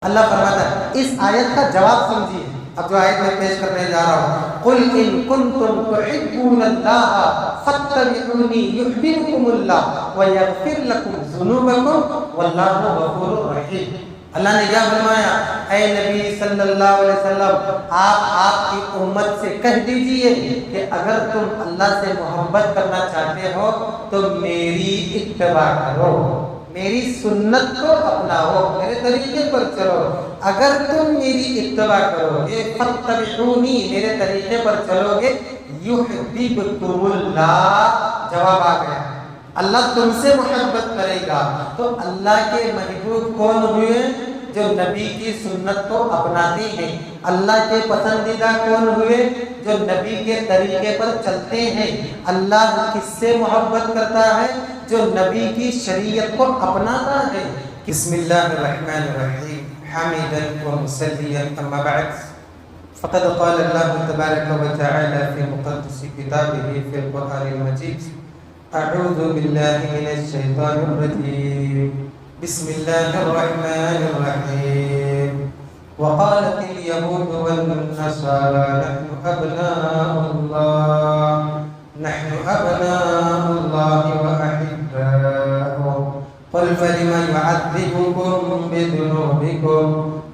اللہ فرماتا ہے اس آیت کا جواب سمجھیے. اب جو آیت میں پیش کرنے جا رہا ہوں، قل ان کنتم تحبون اللہ فاتبعونی یحببکم اللہ ویغفر لکم ذنوبکم واللہ غفور رحیم. اللہ نے کیا فرمایا؟ اے نبی صلی اللہ علیہ وسلم، آپ کی امت سے کہہ دیجئے کہ اگر تم اللہ سے محبت کرنا چاہتے ہو تو میری اتباع کرو، میری سنت کو اپناؤ، میرے طریقے پر چلو. اگر تم میری اتباع کرو گے، فاتبعونی، میرے طریقے پر چلو گے، یحببکم اللہ، جواب آ گیا، اللہ تم سے محبت کرے گا. تو اللہ کے محبوب کون ہوئے؟ جو نبی کی سنت کو اپناتے ہیں. اللہ کے پسندیدہ کون ہوئے؟ جو نبی کے طریقے پر چلتے ہیں. اللہ کس سے محبت کرتا ہے؟ جو نبی کی شریعت کو اپناتا ہے. بسم اللہ الرحمن الرحیم، حامدا ومصلیا اما بعد، فقد قال اللہ تبارک و تعالی فی مقدس کتابہ فی القرآن المجید، اعوذ باللہ من الشیطان الرجیم، بسم اللہ الرحمن الرحیم. وقالت اليهود والنصارى نحن أبناء الله وأحباؤه قل فلم يعذبكم بذنوبكم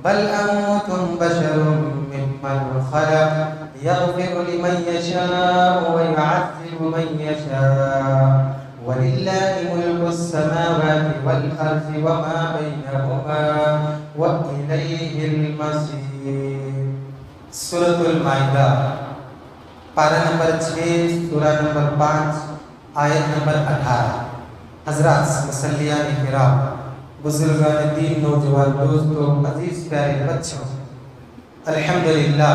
بل أنتم بشر ممن خلق يغفر لمن يشاء ويعذب من يشاء ولله ملك السماوات والأرض وما بينهما وإليه المصير. سورة المائدہ، پارہ نمبر 6، سورہ نمبر 5، آیت نمبر 18. حضرات، مصلیان کرام، بزرگان دین، نوجوان دوستوں، عزیز پیارے بچوں، الحمدللہ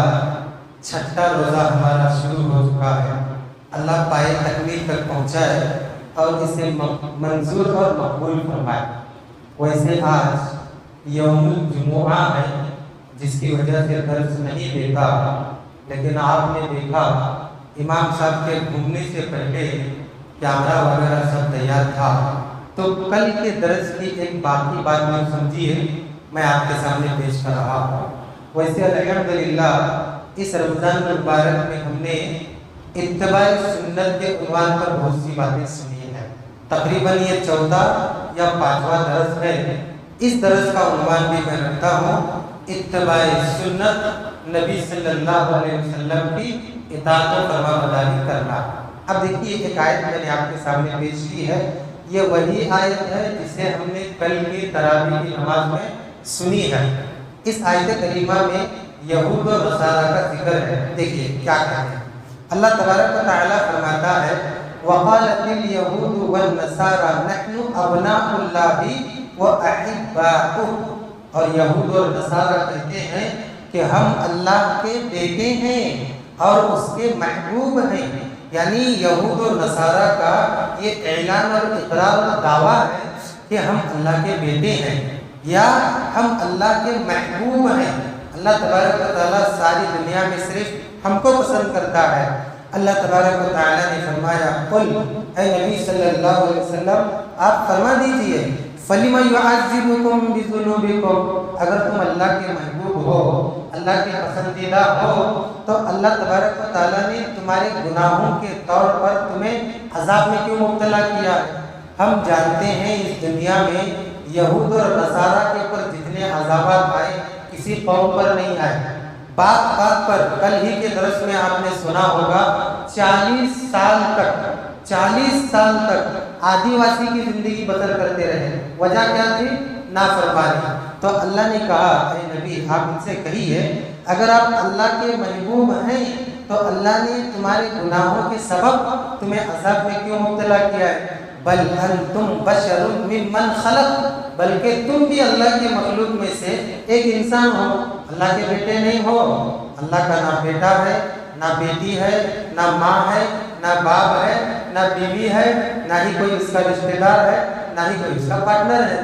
چھٹا روزہ ہمارا شروع ہو چکا ہے. اللہ پائے تکمیل تک پہنچائے اور اسے منظور اور مقبول فرمائے. ویسے آج یوم الجمعہ ہے، جس کی وجہ سے درس نہیں دیتا، لیکن آپ نے دیکھا امام صاحب کے گھومنے سے پہلے کیمرہ وغیرہ سب تیار تھا. تو کل کے درس کی ایک باقی بات میں سمجھیے میں آپ کے سامنے پیش کر رہا ہوں. ویسے الحمدللہ اس رمضان المبارک میں ہم نے اتباع سنت کے عنوان پر بہت سی باتیں سنی ہیں. تقریباً یہ 14 یا 5واں درس ہے. اس درس کا عنوان بھی میں رکھتا ہوں اتباع سنت، نبی صلی اللہ علیہ وسلم کی اطاعت و فرما برداری کرنا. اب دیکھیے ایک آیت میں نے آپ کے سامنے پیش کی ہے. یہ وہی آیت ہے جسے ہم نے کل کی تراویح کی نماز میں سنی ہے. اس آیت کریمہ میں یہود و نصارہ کا ذکر ہے. دیکھیے کیا کہتے ہیں. اللہ تبارک و تعالی فرماتا ہے وقالت اليهود والنصارى نحن ابناء الله واحباؤه، اور یہود اور نصارہ کہتے ہیں کہ ہم اللہ کے بیٹے ہیں اور اس کے محبوب ہیں. یعنی یہود اور نصارہ کا یہ اعلان اور اقرار اور دعویٰ ہے کہ ہم اللہ کے بیٹے ہیں یا ہم اللہ کے محبوب ہیں. اللہ تبارک و تعالیٰ ساری دنیا میں صرف ہم کو پسند کرتا ہے. اللہ تبارک و تعالیٰ نے فرمایا قل، اے نبی صلی اللہ علیہ وسلم آپ فرما دیجئے فَلِمَ يُعَذِّبُكُمْ بِذُنُوبِكُمْ، اگر تم اللہ کے محبوب ہو، اللہ کے پسندیدہ ہو، تو اللہ تبارک و تعالیٰ نے تمہارے گناہوں کے طور پر تمہیں عذاب میں کیوں مبتلا کیا ہے؟ ہم جانتے ہیں اس دنیا میں یہود اور نصارہ کے اوپر جتنے عذابات آئے کسی قوم پر نہیں آئے. بات بات پر کل ہی کے درس میں آپ نے سنا ہوگا 40 سال تک آدیواسی کی زندگی بسر کرتے رہے. وجہ کیا تھی؟ نافرمانی. تو اللہ نے کہا اے نبی آپ ان سے کہیے اگر آپ اللہ کے محبوب ہیں تو اللہ نے تمہارے گناہوں کے سبب تمہیں عذاب میں کیوں مبتلا کیا ہے؟ بل انتم بشر ممن خلق، بلکہ تم بھی اللہ کے مخلوق میں سے ایک انسان ہو، اللہ کے بیٹے نہیں ہو. اللہ کا نہ بیٹا ہے، نہ بیٹی ہے، نہ ماں ہے، نہ باپ ہے، نہ بیوی ہے، نہ ہی کوئی اس کا رشتہ دار ہے، نہ ہی کوئی اس کا پارٹنر ہے.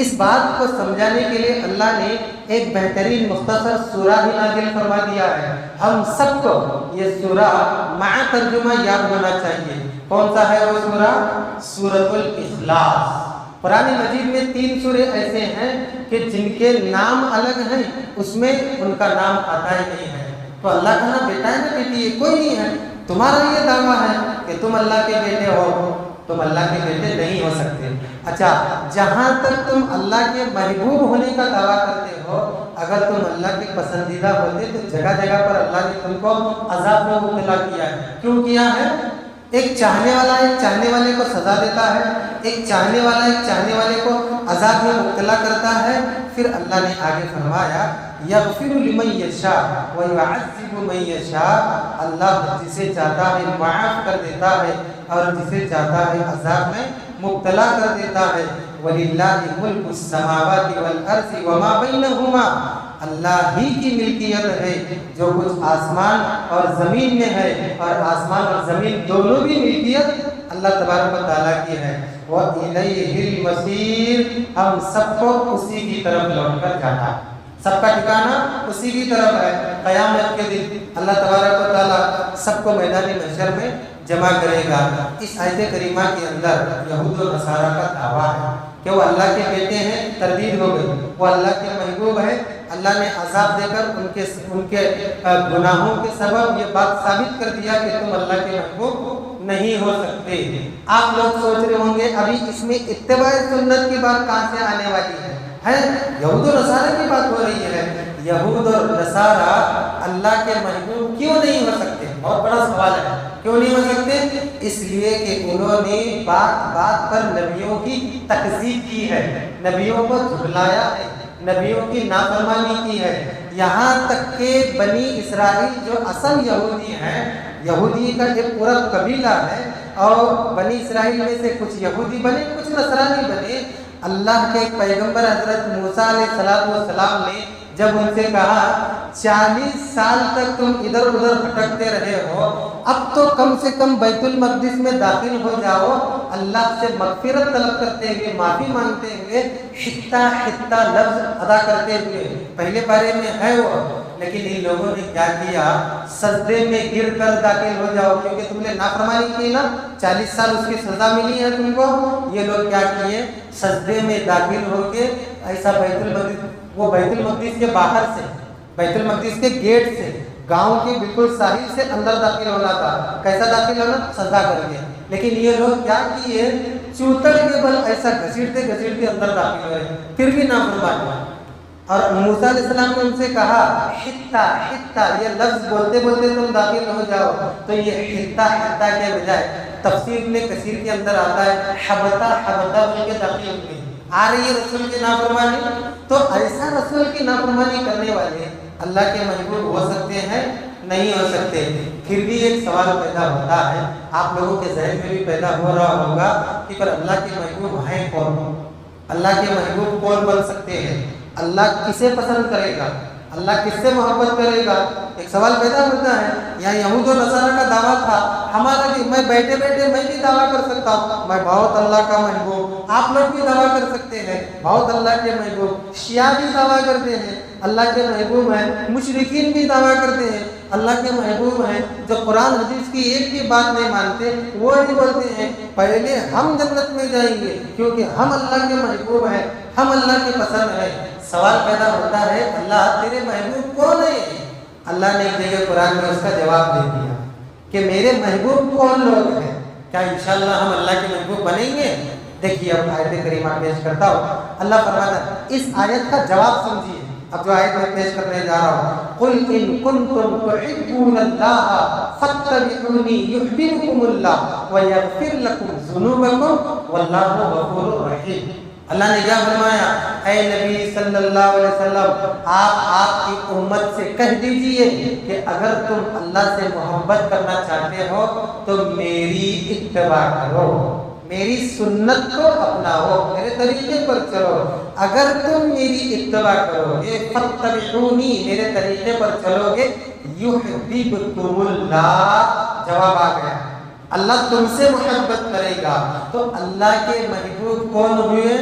اس بات کو سمجھانے کے لیے اللہ نے ایک بہترین مختصر سورہ ہی نازل فرما دیا ہے. ہم سب کو یہ سورہ مع ترجمہ یاد ہونا چاہیے. کون سا ہے وہ سورہ؟ سورۃ الاخلاص. قرآن مجید میں 3 سورے ایسے ہیں کہ کہ جن کے نام الگ ہیں اس میں ان کا نام آتا ہی نہیں ہے. تو اللہ کا نہ بیٹا ہے نہ بیٹی ہے، کوئی نہیں ہے. تمہارا یہ دعویٰ ہے کہ تم اللہ کے بیٹے ہو، تم اللہ کے بیٹے نہیں ہو سکتے. اچھا، جہاں تک تم اللہ کے محبوب ہونے کا دعویٰ کرتے ہو، اگر تم اللہ کے پسندیدہ ہوتے تو جگہ جگہ پر اللہ نے تم کو عذاب میں مبتلا کیا ہے. کیوں کیا ہے؟ ایک چاہنے والا ایک چاہنے والے کو سزا دیتا ہے، ایک چاہنے والا ایک چاہنے والے کو عذاب میں مبتلا کرتا ہے. پھر اللہ نے آگے فرمایا یغفر لمن یشاء ویعذب من یشاء. اللہ جسے چاہتا ہے معاف کر دیتا ہے اور جسے چاہتا ہے عذاب میں مبتلا کر دیتا ہے. وَلِلَّهِ مُلْكُ السَّمَاوَاتِ وَالْأَرْضِ وَمَا بَيْنَهُمَا. اللہ ہی کی ملکیت ہے جو کچھ آسمان اور زمین میں ہے، اور آسمان اور زمین دونوں بھی ملکیت اللہ تبارک و تعالیٰ کی ہے. وَإِلَيْهِ الْمَصِيرُ. ہم سب کو اسی کی طرف لوٹ کر جانا ہے، سب کا ٹھکانہ اسی کی طرف ہے. قیامت کے دن اللہ تبارک و تعالیٰ سب کو میدان محشر میں جمع کرے گا. اس آیت کریمہ کے اندر یہود و نصارہ کا دعویٰ ہے کہ وہ اللہ کے بیٹے ہیں، تردید ہو گئی. وہ اللہ کے محبوب ہے، اللہ نے عذاب دے کر ان کے گناہوں کے سبب یہ بات ثابت کر دیا کہ تم اللہ کے محبوب نہیں ہو سکتے. آپ لوگ سوچ رہے ہوں گے ابھی اس میں اتباع سنت کی بات کہاں سے آنے والی ہے؟ یہود و نصارہ کی بات ہو رہی ہے. یہود اور نصارہ اللہ کے محبوب کیوں نہیں ہو سکتے؟ بہت بڑا سوال ہے. کیوں نہیں ہو سکتے؟ اس لیے کہ انہوں نے بات بات پر نبیوں کی تکذیب کی ہے، نبیوں کو جھٹلایا ہے، نبیوں کی نافرمانی کی ہے. یہاں تک کہ بنی اسرائیل جو اصل یہودی ہیں، یہودی کا ایک پورا قبیلہ ہے، اور بنی اسرائیل میں سے کچھ یہودی بنے کچھ نصرانی بنے. اللہ کے پیغمبر حضرت موسیٰ علیہ السلام نے جب ان سے کہا 40 سال تک تم ادھر ادھر بھٹکتے رہے ہو، اب تو کم سے کم بیت المقدس میں داخل ہو جاؤ، اللہ سے مغفرت طلب کرتے ہوئے، معافی مانگتے ہوئے، حتہ حتہ لفظ ادا کرتے ہوئے. پہلے بارے میں ہے وہ، لیکن ان لوگوں نے کیا کیا؟ سجدے میں گر کر داخل ہو جاؤ، کیونکہ تم نے نافرمانی کی نا، 40 سال اس کی سزا ملی ہے تم کو. یہ لوگ کیا کیے؟ سجدے میں داخل ہو کے ایسا بیت المقدس کے باہر سے، بیت المقدس کے گیٹ سے، گاؤں کے بالکل ساحل سے اندر داخل ہونا تھا. کیسا داخل ہونا؟ سجدہ کر کے. لیکن یہ لوگ کیا کیے؟ چوتر کے بل ایسا گھسیٹتے گھسیٹتے اندر داخل ہوئے، پھر بھی نافرمان ہوا. اور موسیٰ علیہ السلام نے ان سے کہا حتہ حتہ، یہ لفظ بولتے بولتے تم داخل ہو جاؤ. تو یہ حتہ حتہ کے بجائے تفسیر میں کثیر کے اندر آتا ہے حبتہ حبتہ بول کے داخل ہوئے. آ رہی ہے رسول کی نافرمانی. تو ایسا رسول کی نافرمانی کرنے والے اللہ کے محبوب ہو سکتے ہیں؟ نہیں ہو سکتے. پھر بھی ایک سوال پیدا ہوتا ہے، آپ لوگوں کے ذہن میں بھی پیدا ہو رہا ہوگا کہ پر اللہ کے محبوب ہیں کون؟ اللہ کے محبوب کون بن سکتے ہیں؟ اللہ کسے پسند کرے گا؟ اللہ کس سے محبت کرے گا؟ ایک سوال پیدا ہوتا ہے. یہاں یہود و نصارہ کا دعویٰ تھا، ہمارا بھی، میں بیٹھے بیٹھے میں بھی دعویٰ کر سکتا ہوں میں بہت اللہ کا محبوب. آپ لوگ بھی دعویٰ کر سکتے ہیں بہت اللہ کے محبوب. شیعہ بھی دعویٰ کرتے ہیں اللہ کے محبوب ہیں، مشرکین بھی دعویٰ کرتے ہیں اللہ کے محبوب ہیں. جو قرآن حدیث کی ایک بھی بات نہیں مانتے وہ بھی بولتے ہیں پہلے ہم جنت میں جائیں گے کیونکہ ہم اللہ کے محبوب ہیں، ہم اللہ کے پسند ہیں. سوال پیدا ہوتا ہے اللہ تیرے محبوب کون ہے؟ اللہ نے ایک جگہ قرآن میں اس کا جواب دے دیا کہ میرے محبوب کون لوگ ہیں. کیا انشاءاللہ ہم اللہ کے محبوب بنیں گے؟ دیکھیے اب آیت کریمہ پیش کرتا ہوں. اللہ فرماتا ہے اس آیت کا جواب سمجھیے. اب جو آیت میں پیش کرنے جا رہا ہوں، قُلْ إِن كُنْتُمْ تُحِبُّونَ اللَّهَ فَاتَّبِعُونِي يُحْبِبْكُمُ اللَّهُ وَيَغْفِرْ لَكُمْ ذُنُوبَكُمْ وَاللَّهُ غَفُورٌ رَحِيمٌ. اللہ نے کیا فرمایا؟ اے نبی صلی اللہ علیہ وسلم، آپ کی امت سے کہہ دیجئے کہ اگر تم اللہ سے محبت کرنا چاہتے ہو تو میری اتباع کرو، میری سنت کو اپناؤ، میرے طریقے پر چلو. اگر تم میری اتباع کرو گے، فَاتَّبِعُونِی، میرے طریقے پر چلو گے، یُحْبِبْکُمُ اللَّہ، جواب آ گیا، اللہ تم سے محبت کرے گا. تو اللہ کے محبوب کون ہوئے؟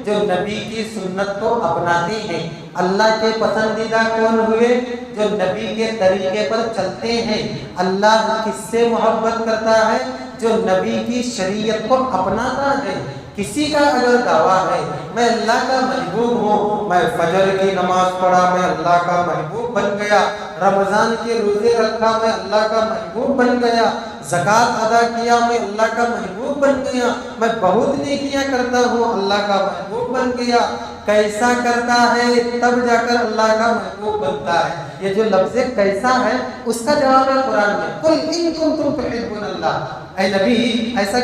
جو نبی کی سنت کو اپناتے ہیں. اللہ کے پسندیدہ کون ہوئے؟ جو نبی کے طریقے پر چلتے ہیں. اللہ کس سے محبت کرتا ہے؟ جو نبی کی شریعت کو اپناتا ہے. کسی کا اگر دعویٰ ہے میں اللہ کا محبوب ہوں، میں فجر کی نماز پڑھا میں اللہ کا محبوب بن گیا، رمضان کے روزے رکھا میں اللہ کا محبوب بن گیا، زکوٰۃ ادا کیا میں اللہ کا محبوب بن گیا، میں بہت نیکیاں کرتا ہوں اللہ کا محبوب بن گیا، کیسا کرتا ہے تب جا کر اللہ کا محبوب بنتا ہے۔ یہ جو لفظ کیسا ہے اس کا جواب ہے قرآن میں، قل ان کنتم تحبون اللہ، اے نبی ایسا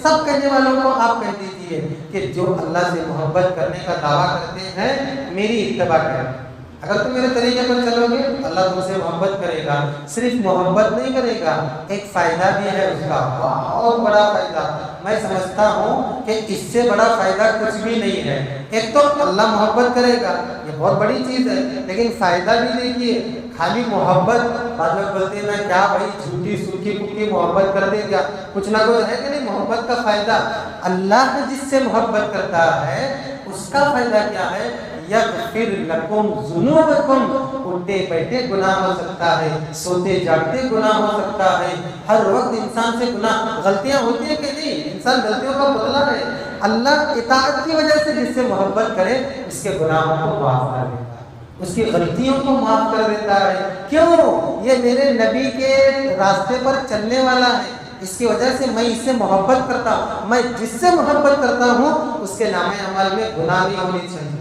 سب کہنے والوں کو آپ کہہ دیجئے کہ جو اللہ سے محبت کرنے کا دعویٰ کرتے ہیں میری اتباع کریں۔ اگر تم میرے طریقے پر چلو گے اللہ تم سے محبت کرے گا، صرف محبت نہیں کرے گا، ایک فائدہ بھی ہے اس کا، بہت بڑا فائدہ۔ میں سمجھتا ہوں کہ اس سے بڑا فائدہ کچھ بھی نہیں ہے۔ ایک تو اللہ محبت کرے گا، یہ بہت بڑی چیز ہے، لیکن فائدہ بھی دیکھیے، خالی محبت بعد میں بولتے ہیں کیا بھائی جھوٹی سوکھی پکی محبت کر دے گا، کچھ نہ کچھ ہے کہ نہیں محبت کا فائدہ۔ اللہ جس سے محبت کرتا ہے اس کا فائدہ کیا ہے؟ یغفر لکم ذنوبکم، اٹھتے بیٹھے گناہ ہو سکتا ہے، سوتے جاگتے گناہ ہو سکتا ہے، ہر وقت انسان سے گناہ غلطیاں ہوتی ہیں کہ نہیں، انسان غلطیوں کا پتلا ہے۔ اللہ اطاعت کی وجہ سے جس سے محبت کرے اس کے گناہوں کو معاف کر دیتا ہے، اس کی غلطیوں کو معاف کر دیتا ہے۔ کیوں؟ یہ میرے نبی کے راستے پر چلنے والا ہے، اس کی وجہ سے میں اس سے محبت کرتا ہوں۔ میں جس سے محبت کرتا ہوں اس کے نام عمل میں گناہ نہیں ہونی چاہیے،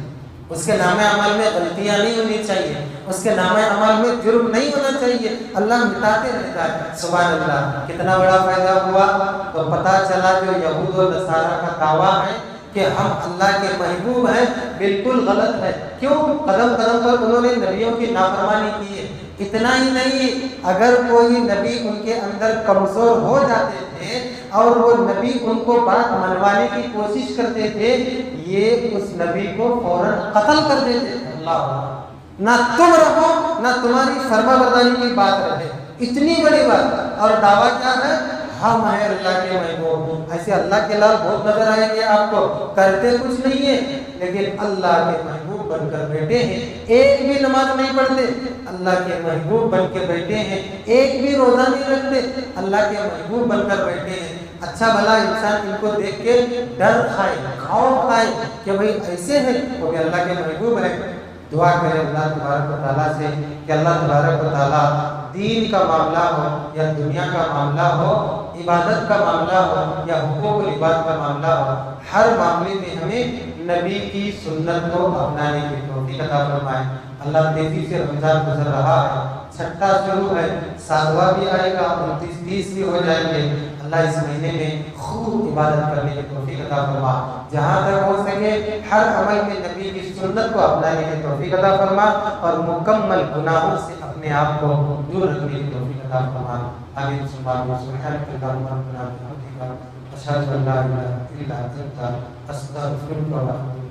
اس کے نام عمل میں غلطیاں نہیں ہونی چاہیے، اس کے نام عمل میں جرم نہیں ہونا چاہیے، اللہ مٹاتے رہتا ہے۔ سبحان اللہ، کتنا بڑا فائدہ ہوا۔ تو پتہ چلا جو یہود و نصارہ کا دعویٰ ہے کہ ہم اللہ کے محبوب ہیں بالکل غلط ہے۔ کیوں؟ قدم قدم پر انہوں نے نبیوں کی نافرمانی کی ہے۔ اتنا ہی نہیں، اگر کوئی نبی ان کے اندر کمزور ہو جاتے تھے اور وہ نبی ان کو بات منوانے کی کوشش کرتے تھے، یہ اس نبی کو فوراً قتل کر دیتے تھے۔ اللہ، نہ تم رہو نہ تمہاری فرما برداری کی بات رہے، اتنی بڑی بات۔ اور دعویٰ کیا ہے؟ ہم ہیں اللہ کے محبوب۔ ایسے اللہ کے لال بہت نظر آئیں گے آپ کو، کرتے کچھ نہیں ہے لیکن اللہ کے محبوب بن کر بیٹھے ہیں، ایک بھی نماز نہیں پڑھتے اللہ کے محبوب بن کے بیٹھے ہیں، ایک بھی روزہ نہیں رکھتے اللہ کے محبوب بن کر بیٹھے ہیں۔ اچھا بھلا انسان ان کو دیکھ کے ڈر کھائے، خوف کھائے کہ بھئی ایسے ہیں وہ بھی اللہ کے محبوب ہیں۔ دعا کریں اللہ تبارک و تعالیٰ سے کہ اللہ تبارک و تعالیٰ دین کا معاملہ ہو یا دنیا کا معاملہ ہو، عبادت کا معاملہ ہو یا حقوق العباد کا معاملہ ہو، ہر معاملے میں ہمیں نبی کی سنت کو اپنانے کی توفیق عطا فرمائے۔ اللہ تیزی سے رمضان گزر رہا ہے، چھٹا شروع ہے، ساتواں بھی آئے گا، 29 30 بھی ہو جائیں گے۔ اللہ اس مہینے میں خوب عبادت کرنے کی توفیق عطا فرما، جہاں تک ہو سکے ہر عمل میں نبی کی سنت کو اپنانے کی توفیق عطا فرما اور مکمل گناہوں سے اپنے آپ کو دور رکھنے کی توفیق عطا فرما۔ آمین ثم آمین۔ سبحانک اللہم ربنا وبحمدک، اشہد ان لا الہ الا انت، استغفرک و اتوب